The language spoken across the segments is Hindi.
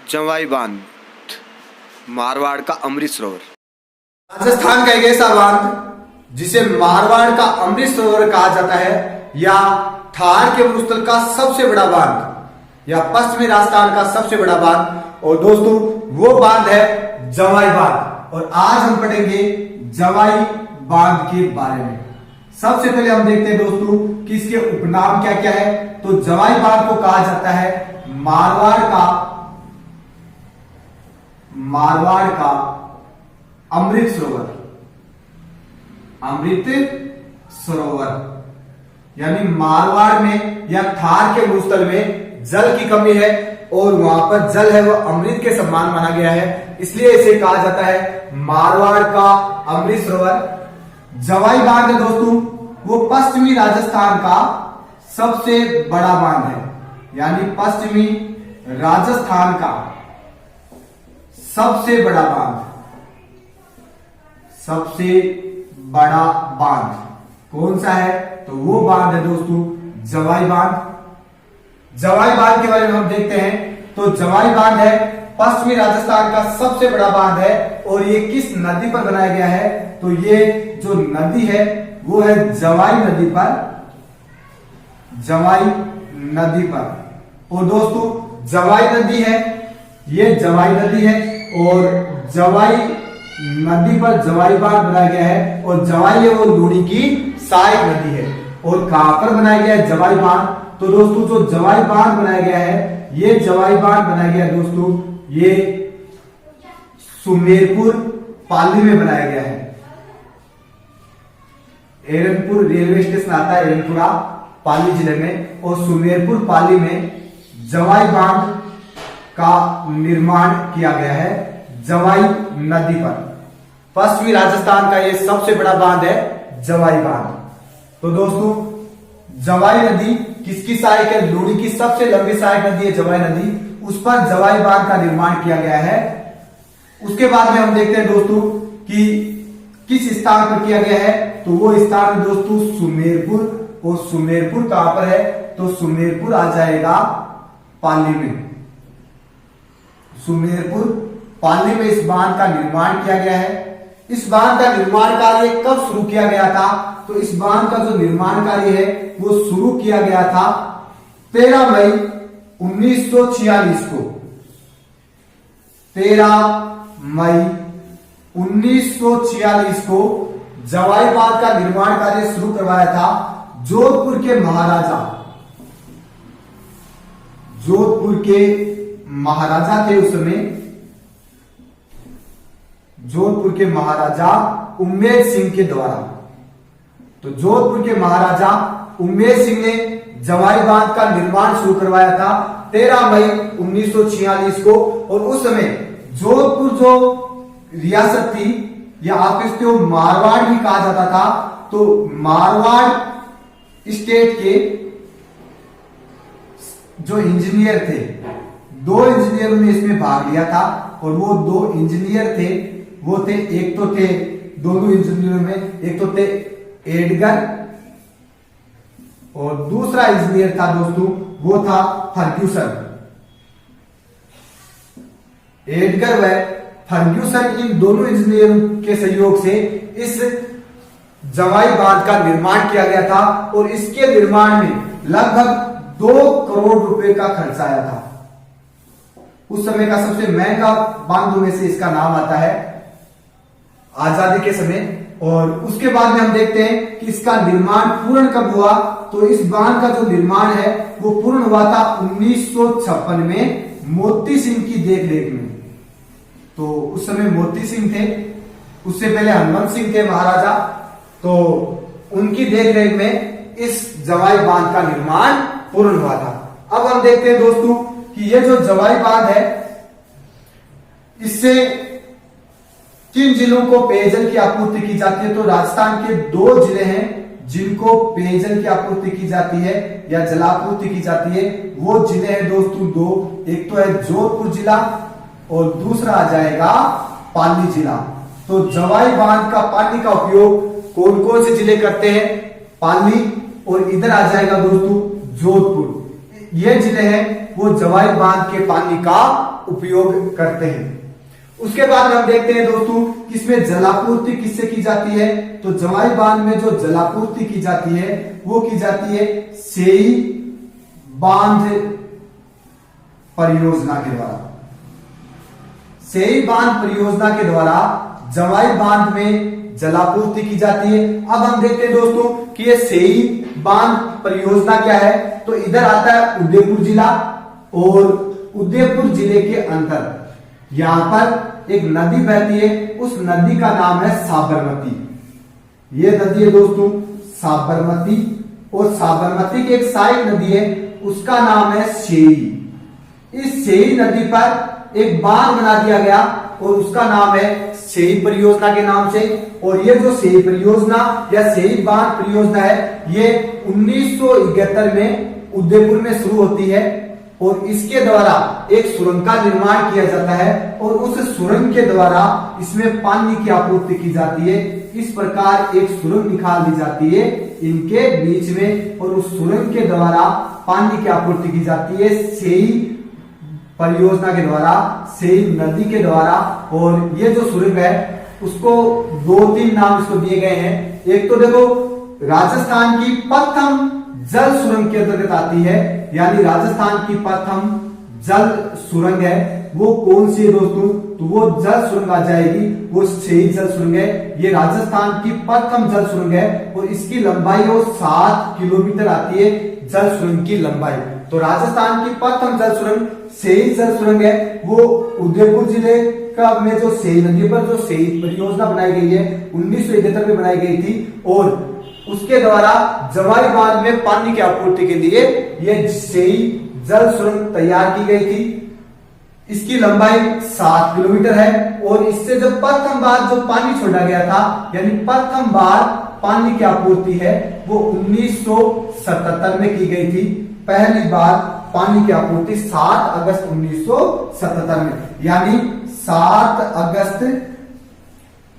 जवाई बांध, मारवाड़ का अमृत सरोवर। राजस्थान का एक ऐसा बांध जिसे मारवाड़ का अमृत सरोवर कहा जाता है, या थार के मरुस्थल का सबसे बड़ा बांध, या पश्चिमी राजस्थान का सबसे बड़ा बांध। और दोस्तों वो बांध है जवाई बांध, और आज हम पढ़ेंगे जवाई बांध के बारे में। सबसे पहले हम देखते हैं दोस्तों कि इसके उपनाम क्या क्या है। तो जवाई बांध को कहा जाता है मारवाड़ का अमृत सरोवर, अमृत सरोवर। यानी मारवाड़ में या थार के मरुस्थल में जल की कमी है और वहां पर जल है वो अमृत के समान माना गया है, इसलिए इसे कहा जाता है मारवाड़ का अमृत सरोवर। जवाई बांध है दोस्तों वो पश्चिमी राजस्थान का सबसे बड़ा बांध है, यानी पश्चिमी राजस्थान का सबसे बड़ा बांध, सबसे बड़ा बांध कौन सा है? तो वो बांध है दोस्तों जवाई बांध। जवाई बांध के बारे में हम देखते हैं। तो जवाई बांध है पश्चिमी राजस्थान का सबसे बड़ा बांध है, और ये किस नदी पर बनाया गया है? तो ये जो नदी है वो है जवाई नदी पर, जवाई नदी पर। और दोस्तों जवाई नदी है, ये जवाई नदी है, और जवाई नदी पर जवाई बांध बनाया गया है। और जवाई है वो लूणी की सहायक नदी है। और कहां पर बनाया गया है जवाई बांध? तो दोस्तों जो जवाई बांध बनाया गया है, ये जवाई बांध बनाया गया है दोस्तों, ये सुमेरपुर पाली में बनाया गया है। एरनपुर रेलवे स्टेशन आता है एरनपुरा पाली जिले में, और सुमेरपुर पाली में जवाई बांध का निर्माण किया गया है जवाई नदी पर। पश्चिमी राजस्थान का यह सबसे बड़ा बांध है जवाई बांध। तो दोस्तों जवाई नदी किसकी सहायक है? लूणी की सबसे लंबी सहायक नदी है जवाई नदी, उस पर जवाई बांध का निर्माण किया गया है। उसके बाद में हम देखते हैं दोस्तों कि किस स्थान पर किया गया है। तो वो स्थान है दोस्तों सुमेरपुर, और सुमेरपुर कहां पर है? तो सुमेरपुर आ जाएगा पाली में। सुमेरपुर पाली में इस बांध का निर्माण किया गया है। इस बांध का निर्माण कार्य कब शुरू किया गया था? तो इस बांध का जो निर्माण कार्य है वो शुरू किया गया था 13 मई 1946 को। 13 मई 1946 को जवाई बांध का निर्माण कार्य शुरू करवाया था जोधपुर के महाराजा, जोधपुर के महाराजा थे उस समय, जोधपुर के महाराजा उम्मेद सिंह के द्वारा। तो जोधपुर के महाराजा उम्मेद सिंह ने जवाई बांध का निर्माण शुरू करवाया था 13 मई 1946 को। और उस समय जोधपुर जो रियासत थी, या आप इसको मारवाड़ भी कहा जाता था, तो मारवाड़ स्टेट के जो इंजीनियर थे, 2 इंजीनियरों ने इसमें भाग लिया था। और वो 2 इंजीनियर थे, वो थे, एक तो थे, दोनों इंजीनियरों में एक तो थे एडगर, और दूसरा इंजीनियर था दोस्तों वो था फर्ग्यूसन। एडगर व फर्ग्यूसन, इन दोनों इंजीनियरों के सहयोग से इस जवाई बांध का निर्माण किया गया था। और इसके निर्माण में लगभग 2 करोड़ रुपए का खर्च आया था। उस समय का सबसे महंगा बांधों में से इसका नाम आता है आजादी के समय। और उसके बाद में हम देखते हैं कि इसका निर्माण पूर्ण कब हुआ। तो इस बांध का जो निर्माण है वो पूर्ण हुआ था 1956 में मोती सिंह की देखरेख में। तो उस समय मोती सिंह थे, उससे पहले हनुमंत सिंह थे महाराजा, तो उनकी देखरेख में इस जवाई बांध का निर्माण पूर्ण हुआ था। अब हम देखते हैं दोस्तों कि ये जो जवाई बांध है, इससे किन जिलों को पेयजल की आपूर्ति की जाती है? तो राजस्थान के 2 जिले हैं जिनको पेयजल की आपूर्ति की जाती है या जलापूर्ति की जाती है। वो जिले हैं दोस्तों 2, एक तो है जोधपुर जिला और दूसरा आ जाएगा पाली जिला। तो जवाई बांध का पानी का उपयोग कौन कौन से जिले करते हैं? पाली, और इधर आ जाएगा दोस्तों जोधपुर। ये जिले हैं वो जवाई बांध के पानी का उपयोग करते हैं। उसके बाद हम देखते हैं दोस्तों कि इसमें जलापूर्ति किससे की जाती है। तो जवाई बांध में जो जलापूर्ति की जाती है वो की जाती है सेई बांध परियोजना के द्वारा। सेई बांध परियोजना के द्वारा जवाई बांध में जलापूर्ति की जाती है। अब हम देखते हैं दोस्तों कि ये सेई बांध परियोजना क्या है। तो इधर आता है उदयपुर जिला, और उदयपुर जिले के अंदर यहां पर एक नदी बहती है, उस नदी का नाम है साबरमती। ये नदी है दोस्तों साबरमती, और साबरमती की एक सहायक नदी है उसका नाम है सेई। इस सेई नदी पर एक बांध बना दिया गया और उसका नाम है सेई परियोजना के नाम से। और ये जो सेई परियोजना या सेई बांध परियोजना है ये 1971 में उदयपुर में शुरू होती है, और इसके द्वारा एक सुरंग का निर्माण किया जाता है, और उस सुरंग के द्वारा इसमें पानी की आपूर्ति की जाती है। इस प्रकार एक सुरंग निकाल दी जाती है इनके बीच में, और उस सुरंग के द्वारा पानी की आपूर्ति की जाती है सेई परियोजना के द्वारा, सेई नदी के द्वारा। और ये जो सुरंग है उसको 2-3 नाम इसको दिए गए हैं। एक तो देखो राजस्थान की प्रथम जल सुरंग के अंतर्गत आती है, यानी राजस्थान की प्रथम जल सुरंग है वो कौन सी है दोस्तों। तो वो जल सुरंग आ जाएगी, वो सेई जल सुरंग है। ये राजस्थान की प्रथम जल सुरंग है और इसकी लंबाई वो 7 किलोमीटर आती है जल सुरंग की लंबाई। तो राजस्थान की प्रथम जल सुरंग सेई जल सुरंग है, वो उदयपुर जिले का में जो सेई नदी पर जो सेई परियोजना बनाई गई है 1971 में बनाई गई थी, और उसके द्वारा जवाई बांध में पानी की आपूर्ति के लिए यह सेई जल सुरंग तैयार की गई थी। इसकी लंबाई 7 किलोमीटर है, और इससे जब प्रथम बार जो पानी छोड़ा गया था, यानी प्रथम बार पानी की आपूर्ति है वो 1977 में की गई थी। पहली बार पानी की आपूर्ति 7 अगस्त 1977 में, यानी 7 अगस्त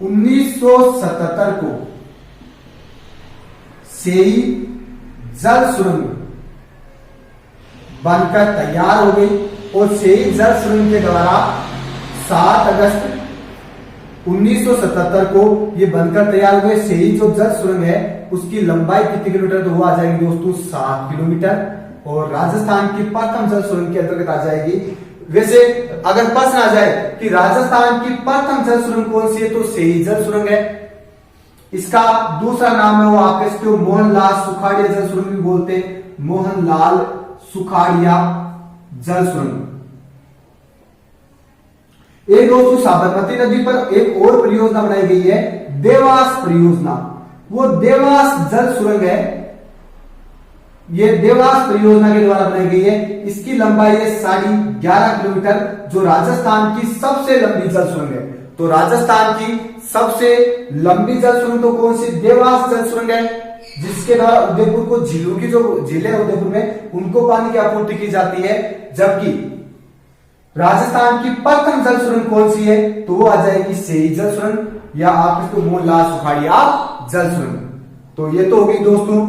1977 को सेई जल सुरंग बनकर तैयार हो गई, और सेई जल सुरंग के द्वारा 7 अगस्त 1977 को ये बनकर तैयार हुए। सेई जो जल सुरंग है उसकी लंबाई कितने किलोमीटर, तो वो आ जाएगी दोस्तों 7 किलोमीटर, और राजस्थान की प्रथम जल सुरंग के अंतर्गत आ जाएगी। वैसे अगर प्रश्न आ जाए कि राजस्थान की प्रथम जल सुरंग कौन सी है, तो सेई जल सुरंग है। इसका दूसरा नाम है वो आप इसको मोहनलाल सुखाड़िया जल सुरंग भी बोलते हैं, मोहनलाल सुखाड़िया जल सुरंग। एक दोस्तों साबरमती नदी पर एक और परियोजना बनाई गई है देवास परियोजना। वो देवास जल सुरंग है, ये देवास परियोजना के द्वारा बनाई गई है। इसकी लंबाई है 11.5 किलोमीटर, जो राजस्थान की सबसे लंबी जल सुरंग है। तो राजस्थान की सबसे लंबी जल सुरंग तो कौन सी, देवास जल सुरंग है, जिसके द्वारा उदयपुर को झीलों की जो झीलें हैं उदयपुर में उनको पानी की आपूर्ति की जाती है। जबकि राजस्थान की प्रथम जल सुरंग कौन सी है, तो वो आ जाएगी सेई जल सुरंग, या आप इसको मोहनलाल सुखाड़िया जल सुरंग। तो ये तो हो गई दोस्तों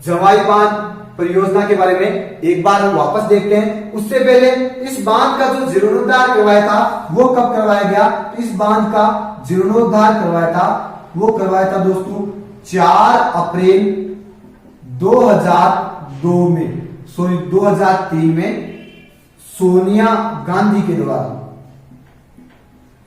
जवाई बांध परियोजना के बारे में। एक बार हम वापस देखते हैं, उससे पहले इस बांध का जो जीर्णोद्धार करवाया था वो कब करवाया गया। इस बांध का जीर्णोद्धार करवाया था वो करवाया था दोस्तों 4 अप्रैल 2002 में, सॉरी 2003 में सोनिया गांधी के द्वारा,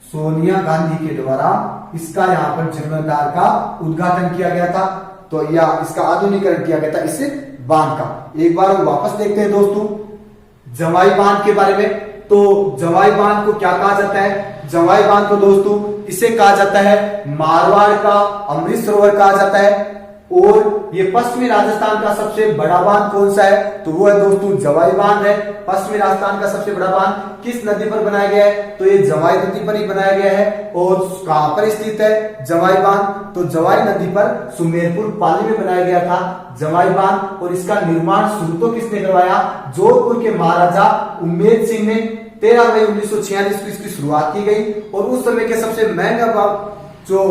सोनिया गांधी के द्वारा इसका यहां पर जीर्णोद्धार का उद्घाटन किया गया था, तो या इसका आधुनिकीकरण किया गया था इस बांध का। एक बार हम वापस देखते हैं दोस्तों जवाई बांध के बारे में। तो जवाई बांध को क्या कहा जाता है, जवाई बांध को दोस्तों इसे कहा जाता है मारवाड़ का अमृत सरोवर कहा जाता है। और ये पश्चिमी राजस्थान का सबसे बड़ा बांध कौन सा है, तो वो है दोस्तों जवाई बांध है। पश्चिमी राजस्थान का सबसे बड़ा बांध किस नदी पर बनाया गया है, तो ये जवाई नदी पर ही बनाया गया है। और कहां पर स्थित है जवाई बांध, तो जवाई नदी पर सुमेरपुर पाली में बनाया गया था जवाई बांध। और इसका निर्माण शुरू तो किसने करवाया, जोधपुर के महाराजा उम्मेद सिंह ने। 13 मई 1946 को इसकी शुरुआत की गई, और उस समय के सबसे महंगा जो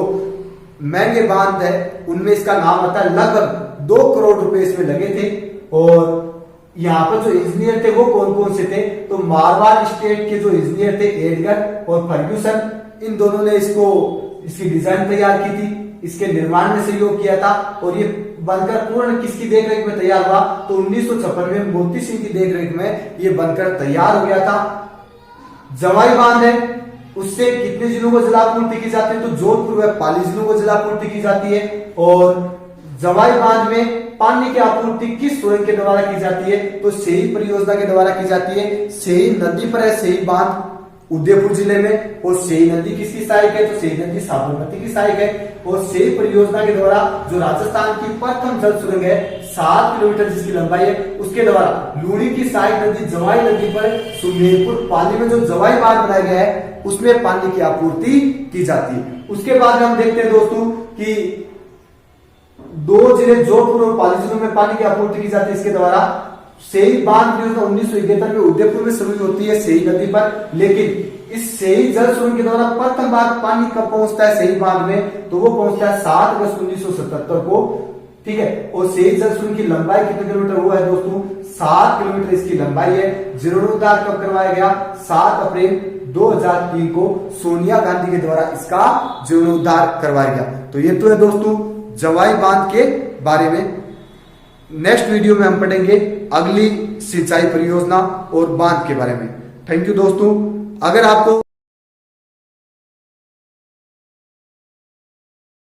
महंगे बांध है उनमें इसका नाम आता है। लगभग 2 करोड़ रुपए इसमें लगे थे, और यहाँ पर जो इंजीनियर थे वो कौन कौन से थे, तो मारवाड़ स्टेट के जो इंजीनियर थे एडगर और फर्ग्यूसन, इन दोनों ने इसकी डिजाइन तैयार की थी, इसके निर्माण में सहयोग किया था। और ये बनकर पूर्ण किसकी देखरेख में तैयार हुआ, तो 1956 में मोती सिंह की देखरेख में ये बनकर तैयार हो गया था। जवाई बांध है, उससे कितने जिलों को जलापूर्ति की जाती है, तो जोधपुर व पाली जिलों को जलापूर्ति की जाती है। और जवाई बांध में पानी की आपूर्ति किस सुरंग के द्वारा की जाती है, तो सेई परियोजना के द्वारा की जाती है। सेई नदी पर है सेई बांध उदयपुर जिले में, और सेई नदी किसकी सहायक है, तो सेई नदी साबरमती की सहायक है। और सेई परियोजना के द्वारा जो राजस्थान की प्रथम जल सुरंग है 7 किलोमीटर जिसकी लंबाई है, उसके द्वारा लूणी की सहायक नदी जवाई नदी पर सुमेरपुर पाली में जो जवाई बांध बनाया गया है उसमें पानी की आपूर्ति की जाती है। उसके बाद हम देखते हैं दोस्तों कि 2 जिले जोधपुर और पाली जिलों में पानी की आपूर्ति की जाती है इसके द्वारा। सेई बांध परियोजना 1971 में उदयपुर में शुरू होती है सेई नदी पर, लेकिन इस सेई जल सुरंग के द्वारा प्रथम बार पानी कब पहुंचता है सेई बांध में, तो वो पहुंचता है 7 अगस्त 1977 को, ठीक है। और सेई जल सुरंग की लंबाई कितने किलोमीटर हुआ है दोस्तों, 7 किलोमीटर इसकी लंबाई है। जीर्णोद्धार कब करवाया गया, 7 अप्रैल 2003 को सोनिया गांधी के द्वारा इसका जीर्णोद्धार करवाया गया। तो ये तो है दोस्तों जवाई बांध के बारे में। नेक्स्ट वीडियो में हम पढ़ेंगे अगली सिंचाई परियोजना और बांध के बारे में। थैंक यू दोस्तों। अगर आपको